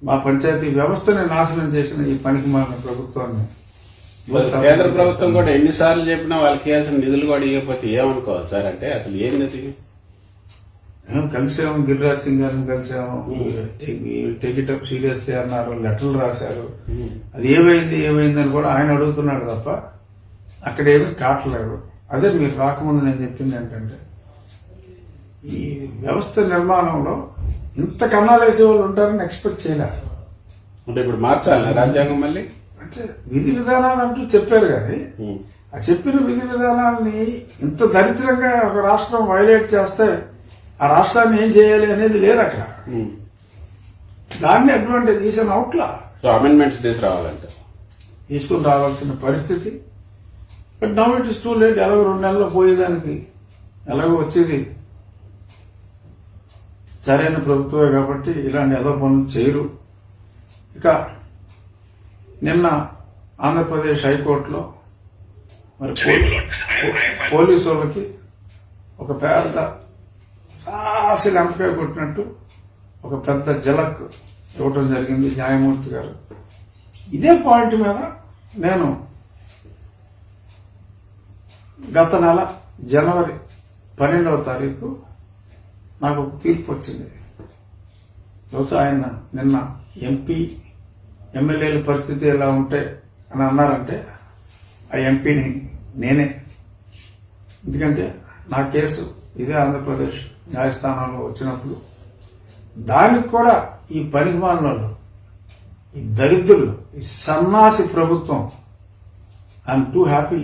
మా పంచాయతీ వ్యవస్థని నాశనం చేసిన ఈ పనికి మాలిన ప్రభుత్వాన్ని కేంద్ర ప్రభుత్వం కూడా ఎన్నిసార్లు చెప్పినా వాళ్ళకి ఇవ్వాల్సిన నిధులు కూడా ఇవ్వకపోతే ఏమనుకోవాలి సార్? అంటే అసలు ఏం నిధి? మేము కలిసాము, గిరిరాజ్ సింగ్ గారిని కలిసాము, టేక్ ఇట్ అప్ సీరియస్లీ అన్నారు, లెటర్లు రాశారు. అది ఏమైంది అని కూడా ఆయన అడుగుతున్నాడు తప్ప అక్కడేమీ కావట్లేదు. అదే మీరు రాకముందు నేను చెప్పింది ఏంటంటే, ఈ వ్యవస్థ నిర్మాణంలో ఇంత కన్నాలేసే వాళ్ళు ఉంటారని ఎక్స్పెక్ట్ చేయలేరు. అంటే ఇప్పుడు మార్చాలి రాజ్యాంగం మళ్ళీ, అంటే విధి విధానాలు అంటూ చెప్పారు కానీ ఆ చెప్పిన విధి విధానాన్ని ఇంత దరిద్రంగా ఒక రాష్ట్రం వైలేట్ చేస్తే ఆ రాష్ట్రాన్ని ఏం చేయాలి అనేది లేదు అక్కడ. దాన్ని అడ్వాంటేజ్ ఈసారి అవుట్లా అమెండ్మెంట్స్ తీసుకురావాలంటే తీసుకుని రావాల్సిన పరిస్థితి. But now it is too late. ఎలాగో 2 నెలల్లో పోయేదానికి ఎలాగో వచ్చేది సరైన ప్రభుత్వమే కాబట్టి ఇలాంటి ఏదో పనులు చేయరు. ఇక నిన్న ఆంధ్రప్రదేశ్ హైకోర్టులో మరి పోలీసు వాళ్ళకి ఒక పెద్ద సాసి లంపకాయ కొట్టినట్టు ఒక పెద్ద జలక్ ఇవ్వటం జరిగింది న్యాయమూర్తి గారు. ఇదే పాయింట్ మీద నేను గత నెల జనవరి 12వ తారీఖు నాకు ఒక తీర్పు వచ్చింది. బహుశా ఆయన నిన్న ఎమ్మెల్యేల పరిస్థితి ఎలా ఉంటే అని అన్నారంటే ఆ ఎంపీని నేనే. ఎందుకంటే నా కేసు ఇదే ఆంధ్రప్రదేశ్ న్యాయస్థానంలో వచ్చినప్పుడు దానికి కూడా ఈ పనికిమాలినోళ్ళు, ఈ దరిద్రులు, ఈ సన్నాసి ప్రభుత్వం, I'm two happy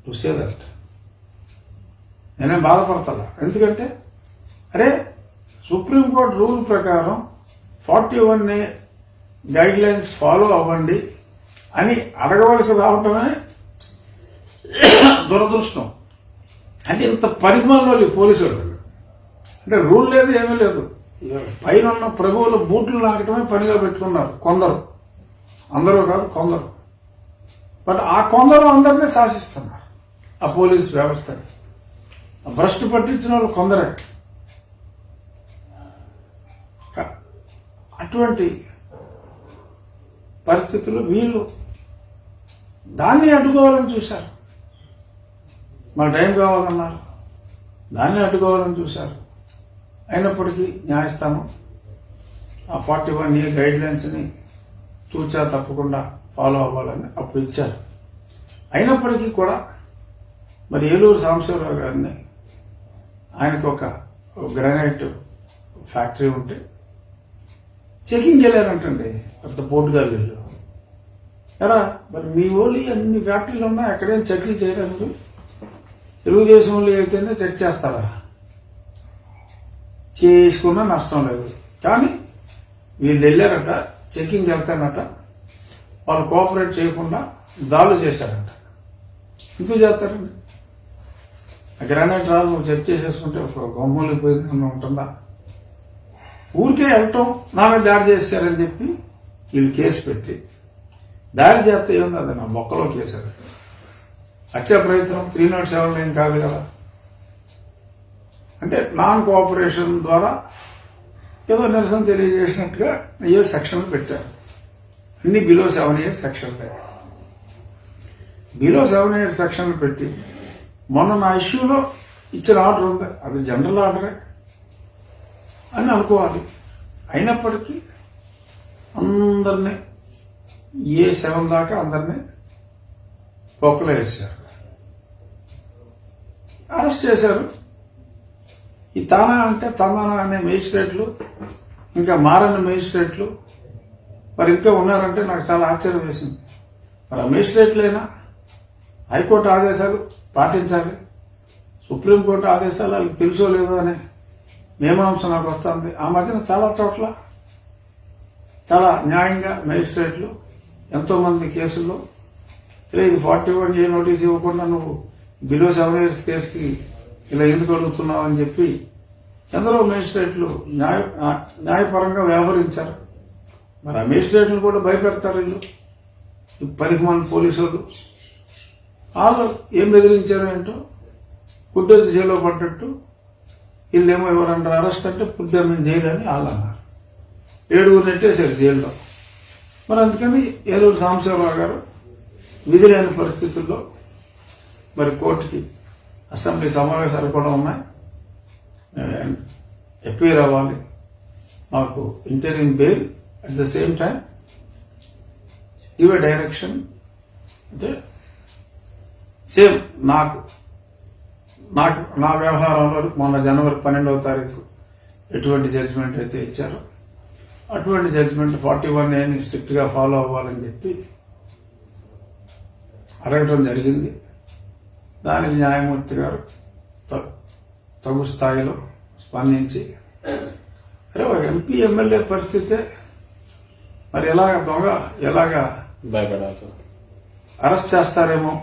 to say that. నేనేం బాధపడతా. ఎందుకంటే అరే సుప్రీంకోర్టు రూల్ ప్రకారం 41A గైడ్ లైన్స్ ఫాలో అవ్వండి అని అడగవలసి రావటమే దురదృష్టం. అంటే ఇంత పరిమాణంలో పోలీసు వాళ్ళు అంటే రూల్ లేదు, ఏమీ లేదు. పైన ఉన్న ప్రభువుల బూట్లు నాకటమే పనిగా పెట్టుకున్నారు కొందరు, అందరూ కాదు కొందరు. బట్ ఆ కొందరు అందరినీ శాసిస్తున్నారు ఆ పోలీసు వ్యవస్థని. భ్రష్టు పట్టించిన వాళ్ళు కొందరే. అటువంటి పరిస్థితులు వీళ్ళు దాన్ని అడ్డుకోవాలని చూశారు. మాకు టైం కావాలన్నారు, దాన్ని అడ్డుకోవాలని చూశారు. అయినప్పటికీ న్యాయస్థానం ఆ 41A గైడ్ లైన్స్ని తూచా తప్పకుండా ఫాలో అవ్వాలని అప్పుడు ఇచ్చారు. అయినప్పటికీ కూడా మరి ఏలూరు సాంబశివరావు గారిని, ఆయనకు ఒక గ్రానైట్ ఫ్యాక్టరీ ఉంటే చెకింగ్ వెళ్ళారంటండి పెద్ద పోర్టుగాలు వీళ్ళు. ఎరా మరి మీ వాళ్ళు అన్ని ఫ్యాక్టరీలు ఉన్నా ఎక్కడైనా చెక్లు చేయడానికి తెలుగుదేశం వాళ్ళు అయితేనే చెక్ చేస్తారా? చేసుకున్నా నష్టం లేదు. కానీ వీళ్ళు వెళ్ళారట, చెకింగ్ వెళ్తానట, వాళ్ళు కోఆపరేట్ చేయకుండా దాడులు చేశారంట. ఎందుకు చేస్తారండి? ఆ గ్రానైట్ రాళ్ళు నువ్వు చెక్ చేసేసుకుంటే ఒక గొమ్మలకి పోయింది ఉంటుందా? ఊరికే వెళ్ళటం, నా మీద దాడి చేశారని చెప్పి వీళ్ళు కేసు పెట్టి దాడి చేస్తే ఏముంది, అది నా బొక్కలో కేసారు. హత్యా ప్రయత్నం 307 కాదు కదా. అంటే నాన్ కోఆపరేషన్ ద్వారా ఏదో నిరసన తెలియజేసినట్టుగా ఏ సెక్షన్లు పెట్టారు. అన్ని బిలో 7 years సెక్షన్లే. బిలో 7 years సెక్షన్లు పెట్టి మొన్న నా ఇష్యూలో ఇచ్చిన ఆర్డర్ ఉంది, అది జనరల్ ఆర్డరే అని అనుకోవాలి. అయినప్పటికీ అందరినీ A7 దాకా అందరినీ పొక్కలు వేశారు, అరెస్ట్ చేశారు. ఈ తానా అంటే తమానా అనే మేజిస్ట్రేట్లు, ఇంకా మారని మేజిస్ట్రేట్లు మరి ఇంకా ఉన్నారంటే నాకు చాలా ఆశ్చర్యం వేసింది. మరి ఆ మేజిస్ట్రేట్లైనా హైకోర్టు ఆదేశాలు పాటించాలి, సుప్రీంకోర్టు ఆదేశాలు వాళ్ళకి తెలుసో లేదో అనే మీమాంస నాకు వస్తుంది. ఆ మధ్యన చాలా చోట్ల చాలా న్యాయంగా మేజిస్ట్రేట్లు ఎంతో మంది కేసుల్లో ఇది 41A నోటీస్ ఇవ్వకుండా నువ్వు బిలో 7 years కేసుకి ఇలా ఎందుకు అడుగుతున్నావు అని చెప్పి ఎందరో మేజిస్ట్రేట్లు న్యాయపరంగా వ్యవహరించారు. మరి ఆ మేజిస్ట్రేట్లు కూడా భయపెడతారు వీళ్ళు, ఈ 10 మంది పోలీసు వాళ్ళు ఏం బెదిరించారో ఏంటో, గుడ్డెత్తి జైల్లో పడ్డట్టు వీళ్ళేమో ఎవరన్నారు అరెస్ట్ అంటే పుట్టేమని జైలు అని వాళ్ళు అన్నారు. 7 నెట్టేశారు జైల్లో. మరి అందుకని ఏలూరు సాంబశివరావు గారు విధి లేని పరిస్థితుల్లో మరి కోర్టుకి అసెంబ్లీ సమావేశాలు కూడా ఉన్నాయి, అపీర్ అవ్వాలి, మాకు interim bail at the same time ఇవే డైరెక్షన్. అంటే సేమ్ నాకు నా వ్యవహారంలో మొన్న జనవరి 12వ తారీఖు ఎటువంటి జడ్జిమెంట్ అయితే ఇచ్చారో అటువంటి జడ్జిమెంట్ 41A స్ట్రిక్ట్ గా ఫాలో అవ్వాలని చెప్పి అడగటం జరిగింది. దానికి న్యాయమూర్తి గారు తగు స్థాయిలో స్పందించి, అరే ఎంపీ ఎమ్మెల్యే పరిస్థితే మరి ఎలాగా భయపడాల్సి అరెస్ట్ చేస్తారేమో,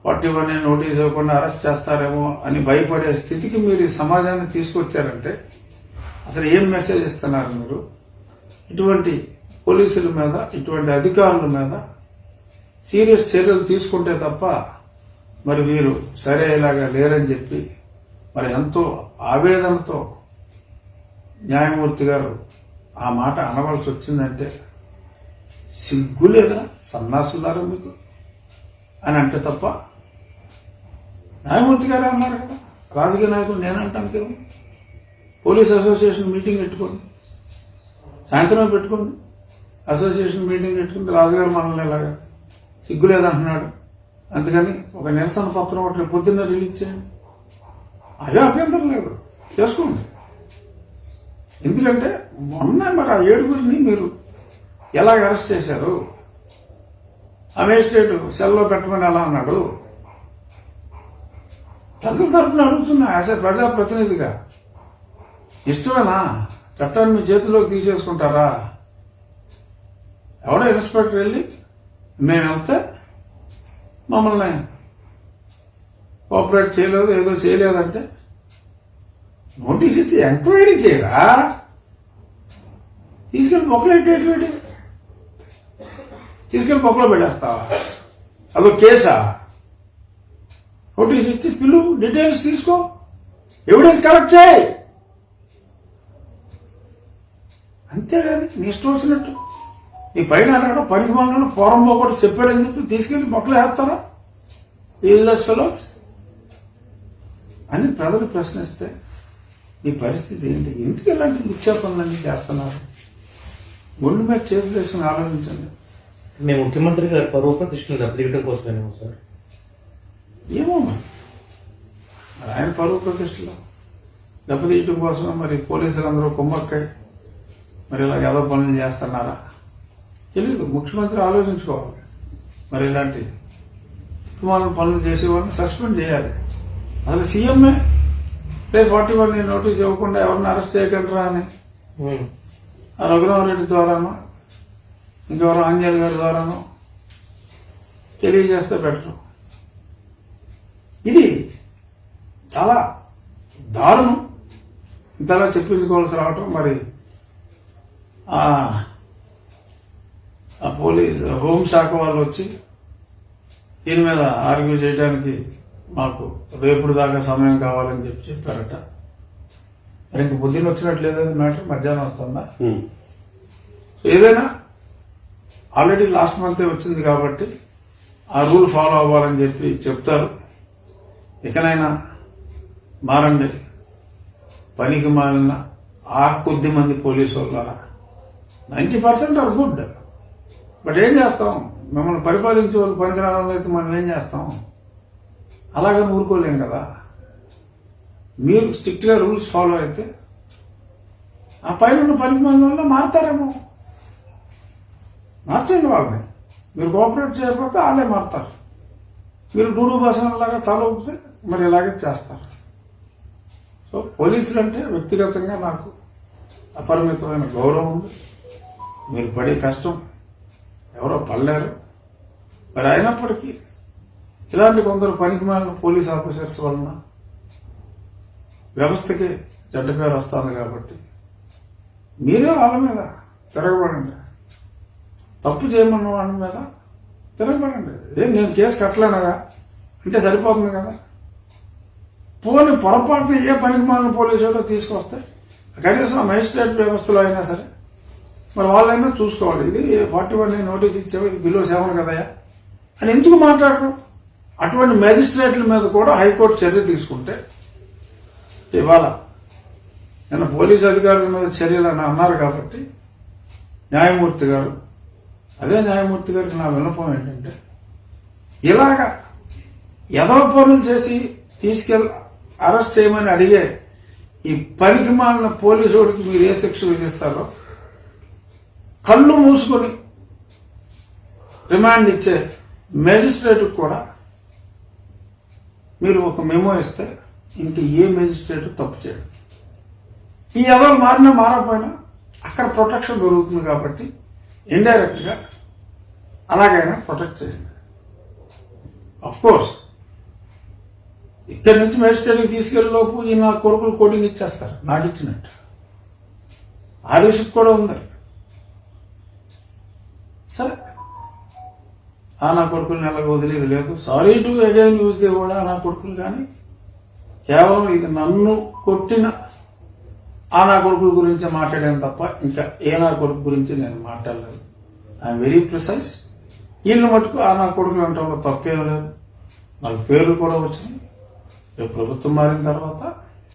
41A నోటీస్ ఇవ్వకుండా అరెస్ట్ చేస్తారేమో అని భయపడే స్థితికి మీరు ఈ సమాజాన్ని తీసుకొచ్చారంటే అసలు ఏం మెసేజ్ ఇస్తున్నారు మీరు? ఇటువంటి పోలీసుల మీద, ఇటువంటి అధికారుల మీద సీరియస్ చర్యలు తీసుకుంటే తప్ప మరి వీరు సరే ఇలాగా లేరని చెప్పి మరి ఎంతో ఆవేదనతో న్యాయమూర్తి గారు ఆ మాట అనవలసి వచ్చిందంటే సిగ్గు లేదా, సన్నాసులారా మీకు అని అంటే తప్ప. న్యాయమూర్తి గారే అన్నారు కదా, రాజకీయ నాయకుడు నేనంటాను కదా, పోలీస్ అసోసియేషన్ మీటింగ్ పెట్టుకోండి, సాయంత్రం పెట్టుకోండి, అసోసియేషన్ మీటింగ్ పెట్టుకుంటే రాజుగారు మనల్ని ఇలాగా సిగ్గు లేదంటున్నాడు, అందుకని ఒక నిరసన పత్రం ఒకటి పొద్దున్న రిలీజ్ చేయండి, అదే అభ్యంతరం లేదు, చేసుకోండి. ఎందుకంటే మొన్న మరి ఆ 7గురిని మీరు ఎలాగ అరెస్ట్ చేశారు? ఆ మేజిస్ట్రేట్ సెల్లో పెట్టమని ఎలా అన్నాడు? ప్రజల తరఫున అడుగుతున్నా, యాజ్ ఏ ప్రజాప్రతినిధిగా ఇష్టమేనా చట్టాన్ని మీ చేతిలోకి తీసేసుకుంటారా? ఎవడో ఇన్స్పెక్టర్ వెళ్ళి మేము వెళ్తే మమ్మల్ని కోఆపరేట్ చేయలేదు, ఏదో చేయలేదంటే నోటీస్ ఇచ్చి ఎంక్వైరీ చేయరా? తీసుకెళ్లి బొక్కలు పెట్టేటువంటి తీసుకెళ్లి బొక్కలో పెట్టేస్తావా? అదో కేసా? నోటీస్ ఇచ్చి పిలు, డీటెయిల్స్ తీసుకో, ఎవిడెన్స్ కలెక్ట్ చేయి, అంతేగాని నీ ఇష్టం వచ్చినట్టు నీ పైన అడగడం పనికి మనలో పోరంబో కూడా చెప్పాడని చెప్పి తీసుకెళ్లి బొక్కలు వేస్తారా? యూజ్లెస్ ఫెలోస్ అని ప్రజలు ప్రశ్నిస్తే మీ పరిస్థితి ఏంటి? ఎందుకు ఇలాంటి నిక్షేపణలన్నీ చేస్తున్నారు? గుండె మీద చేతులు వేసుకుని ఆలోచించండి. మేము ముఖ్యమంత్రి గారి పరువు ప్రతిష్టలు దెబ్బతీయడం కోసమేమో సార్. ఏమో మరి ఆయన పరువు ప్రతిష్టలు దెబ్బతీయటం కోసం మరి పోలీసులందరూ కుమ్మక్కై మరి ఇలా ఏదో పనులు చేస్తున్నారా తెలీదు. ముఖ్యమంత్రి ఆలోచించుకోవాలి. మరి ఇలాంటి దిక్కుమాలిన పనులు చేసేవాళ్ళని సస్పెండ్ చేయాలి. అసలు సీఎంఏ 41 నోటీస్ ఇవ్వకుండా ఎవరిని అరెస్ట్ చేయకండిరా అని ఆ రఘురామరెడ్డి ద్వారానో ఇంకెవరో ఆంజనేయులు గారి ద్వారానో తెలియజేస్తే బెటర్. ఇది చాలా దారుణం. ఇంతలా చెప్పించుకోవాల్సి రావటం మరి ఆ పోలీస్ హోంశాఖ వాళ్ళు వచ్చి దీని మీద ఆర్గ్యూ చేయడానికి మాకు రేపుడు దాకా సమయం కావాలని చెప్పారట. మరి ఇంక పొద్దున్న వచ్చినట్టు లేదని మ్యాటర్ మధ్యాహ్నం వస్తుందా? సో ఏదైనా ఆల్రెడీ లాస్ట్ మంతే వచ్చింది కాబట్టి ఆ రూల్ ఫాలో అవ్వాలని చెప్పి చెప్తారు. ఇకనైనా మారండి. పనికి మారిన ఆ కొద్ది మంది పోలీసు వాళ్ళ 90% ఆర్ గుడ్. బట్ ఏం చేస్తాం? మిమ్మల్ని పరిపాలించే వాళ్ళు పనికిరాని అయితే మనం ఏం చేస్తాం? అలాగని ఊరుకోలేం కదా. మీరు స్ట్రిక్ట్ గా రూల్స్ ఫాలో అయితే ఆ పైన ఉన్న పనికి మంది వల్ల మారుతారేమో. మార్చండి వాళ్ళని. మీరు కోఆపరేట్ చేయకపోతే వాళ్ళే మారుతారు. మీరు డూడు భాషలాగా తల ఊపితే మరి ఇలాగే చేస్తారు. సో పోలీసులు అంటే వ్యక్తిగతంగా నాకు అపరిమితమైన గౌరవం ఉంది. మీరు పడే కష్టం ఎవరో పడలేరు. మరి అయినప్పటికీ ఇలాంటి కొందరు పనికిమాలిన పోలీస్ ఆఫీసర్స్ వలన వ్యవస్థకి చెడ్డ పేరు వస్తుంది కాబట్టి మీరే వాళ్ళ మీద తిరగబడండి. తప్పు చేయమన్న వాళ్ళ మీద తిరగబడండి. నేను కేసు కట్టలేనగా అంటే సరిపోతుంది కదా. పోనీ పొరపాటున ఏ పనికిమాలిన పోలీసు తీసుకొస్తే కనీసం ఆ మేజిస్ట్రేట్ వ్యవస్థలో అయినా సరే మరి వాళ్ళైనా చూసుకోవాలి. ఇది 41 నోటీస్ ఇచ్చావు, ఇది బిలో 7 కదయా అని ఎందుకు మాట్లాడరు? అటువంటి మేజిస్ట్రేట్ల మీద కూడా హైకోర్టు చర్య తీసుకుంటే, ఇవాళ నిన్న పోలీసు అధికారుల మీద చర్యలు అని అన్నారు కాబట్టి న్యాయమూర్తి గారు, అదే న్యాయమూర్తి గారికి నా విన్నపం ఏంటంటే, ఇలాగా ఎదవ పనులు చేసి తీసుకెళ్ళి అరెస్ట్ చేయమని అడిగే ఈ పనికి మాలిన పోలీసుడికి మీరు ఏ శిక్ష విధిస్తారో కళ్ళు మూసుకొని రిమాండ్ ఇచ్చే మేజిస్ట్రేట్కి కూడా మీరు ఒక మెమో ఇస్తే ఇంక ఏ మేజిస్ట్రేట్ తప్పు చేయడు. ఈ ఎవరు మారినా మారకపోయినా అక్కడ ప్రొటెక్షన్ దొరుకుతుంది కాబట్టి ఇండైరెక్ట్ గా అలాగైనా ప్రొటెక్ట్ చేయండి. అఫ్ కోర్స్ ఇక్కడి నుంచి మేజిస్ట్రేట్కి తీసుకెళ్లే లోపు ఈ నా కొడుకులు కోటింగ్ ఇచ్చేస్తారు, నాకు ఇచ్చినట్టు. ఆ రిస్క్ కూడా ఉంది. సరే, నా కొడుకులు నెలకు వదిలేదు లేదు. Sorry to again use the కూడా నా కొడుకులు, కానీ కేవలం ఇది నన్ను కొట్టిన నా కొడుకుల గురించి మాట్లాడాను తప్ప ఇంకా ఏ నా కొడుకు గురించి నేను మాట్లాడలేదు. I'm very precise. వీళ్ళు మటుకు నా కొడుకులు అంటాం తప్పేం లేదు. నాకు పేర్లు కూడా వచ్చినాయి. రేపు ప్రభుత్వం మారిన తర్వాత